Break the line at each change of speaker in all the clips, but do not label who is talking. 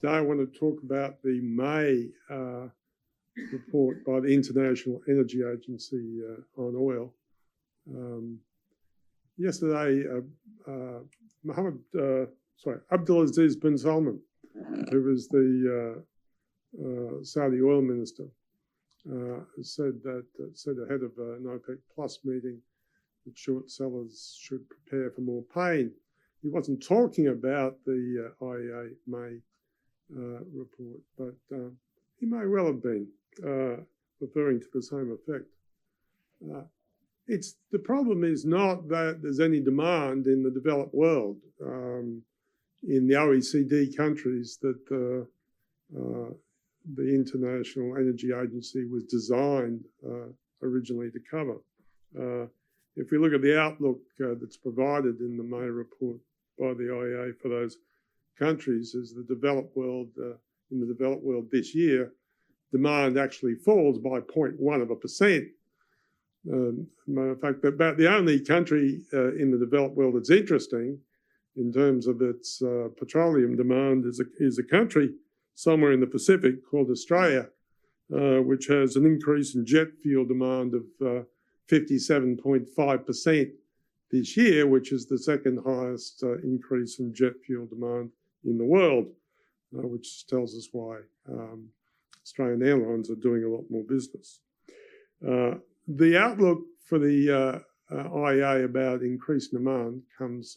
Today I want to talk about the May report by the International Energy Agency on oil. Yesterday, Abdulaziz bin Salman, who was the Saudi oil minister, said ahead of an OPEC Plus meeting that short sellers should prepare for more pain. He wasn't talking about the IEA May report, but he may well have been referring to the same effect. The problem is not that there's any demand in the developed world, in the OECD countries that the International Energy Agency was designed originally to cover. If we look at the outlook that's provided in the May report by the IEA for those countries, is the developed world, in the developed world this year, demand actually falls by 0.1%. Matter of fact, about the only country in the developed world that's interesting in terms of its petroleum demand is a country somewhere in the Pacific called Australia, which has an increase in jet fuel demand of 57.5% this year, which is the second highest increase in jet fuel demand in the world, which tells us why Australian airlines are doing a lot more business. The outlook for the IEA about increased demand comes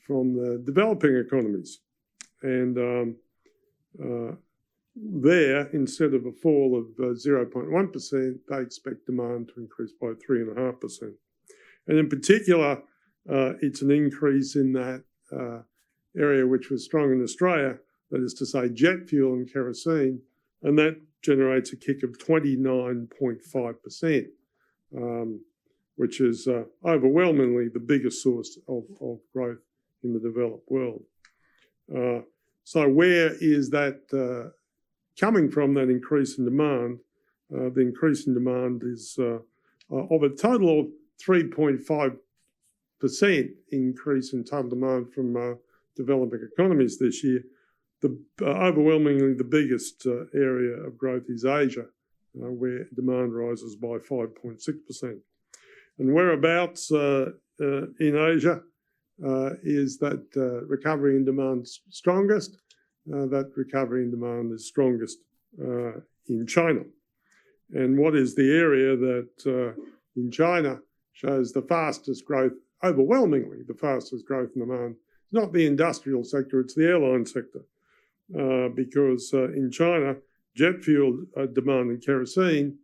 from the developing economies. And there, instead of a fall of 0.1%, they expect demand to increase by 3.5%. And in particular, it's an increase in that area which was strong in Australia, that is to say jet fuel and kerosene, and that generates a kick of 29.5%, which is overwhelmingly the biggest source of growth in the developed world. So where is that coming from, that increase in demand? The increase in demand is of a total of 3.5% increase in total demand from developing economies this year. Overwhelmingly, the biggest area of growth is Asia, where demand rises by 5.6%. And whereabouts in Asia is that recovery in demand strongest? That recovery in demand is strongest in China. And what is the area that in China shows the fastest growth, overwhelmingly the fastest growth in demand? It's not the industrial sector, it's the airline sector. Because in China, jet fuel demand and kerosene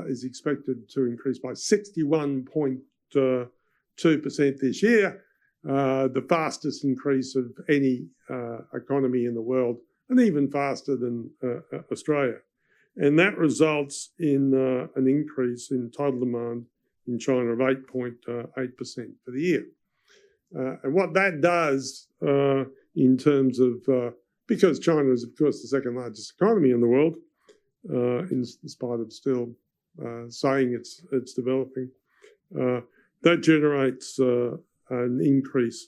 is expected to increase by 61.2% this year, the fastest increase of any economy in the world, and even faster than Australia. And that results in an increase in total demand in China of 8.8% for the year. And what that does in terms of because China is, of course, the second largest economy in the world, in spite of still saying it's developing, that generates an increase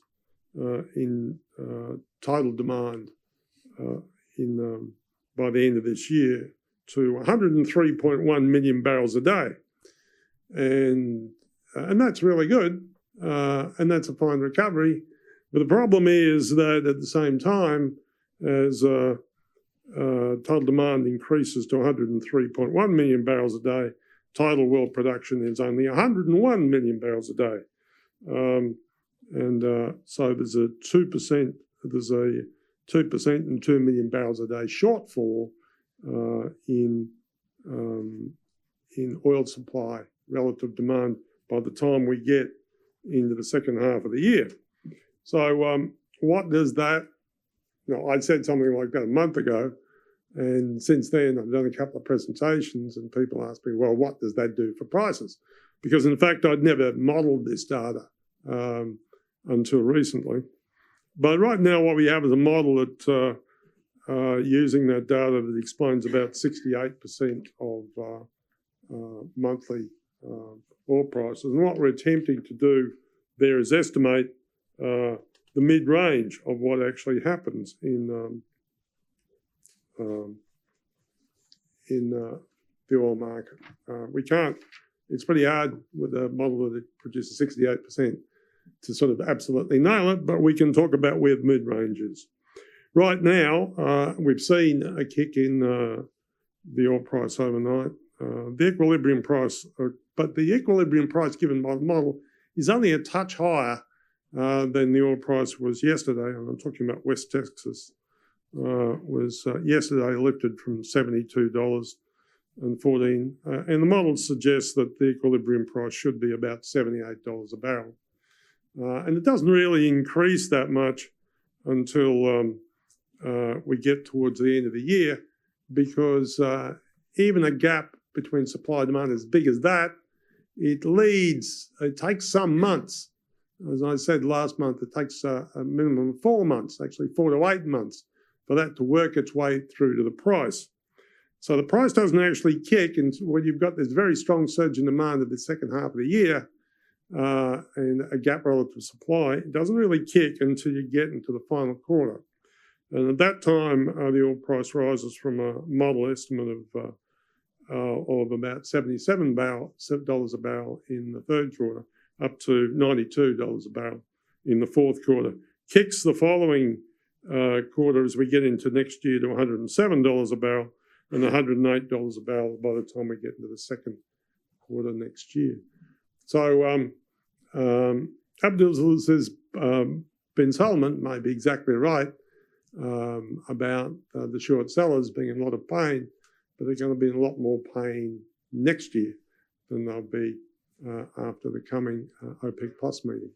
in total demand by the end of this year to 103.1 million barrels a day. And that's really good, and that's a fine recovery. But the problem is that at the same time, as total demand increases to 103.1 million barrels a day, total world production is only 101 million barrels a day. So there's a 2% and 2 million barrels a day shortfall in oil supply relative demand by the time we get into the second half of the year. So what does that? I said something like that a month ago, and since then I've done a couple of presentations and people ask me, well, what does that do for prices? Because in fact, I'd never modelled this data until recently. But right now what we have is a model that using that data that explains about 68% of monthly oil prices. And what we're attempting to do there is estimate the mid-range of what actually happens in in the oil market. We can't. It's pretty hard with a model that produces 68% to sort of absolutely nail it, but we can talk about where the mid-range is. Right now, we've seen a kick in the oil price overnight. The equilibrium price, but the equilibrium price given by the model is only a touch higher than the oil price was yesterday, and I'm talking about West Texas, was yesterday lifted from $72.14, and the model suggests that the equilibrium price should be about $78 a barrel. And it doesn't really increase that much until we get towards the end of the year, because even a gap between supply and demand as big as that, it takes some months. As I said last month, it takes a minimum of 4 months, actually 4 to 8 months, for that to work its way through to the price. So the price doesn't actually kick, and when you've got this very strong surge in demand in the second half of the year and a gap relative to supply, it doesn't really kick until you get into the final quarter. And at that time, the oil price rises from a model estimate of about $77 a barrel in the third quarter up to $92 a barrel in the fourth quarter. Kicks the following quarter as we get into next year to $107 a barrel and $108 a barrel by the time we get into the second quarter next year. So Abdulaziz's bin Salman may be exactly right about the short sellers being in a lot of pain, but they're going to be in a lot more pain next year than they'll be after the coming OPEC Plus meeting.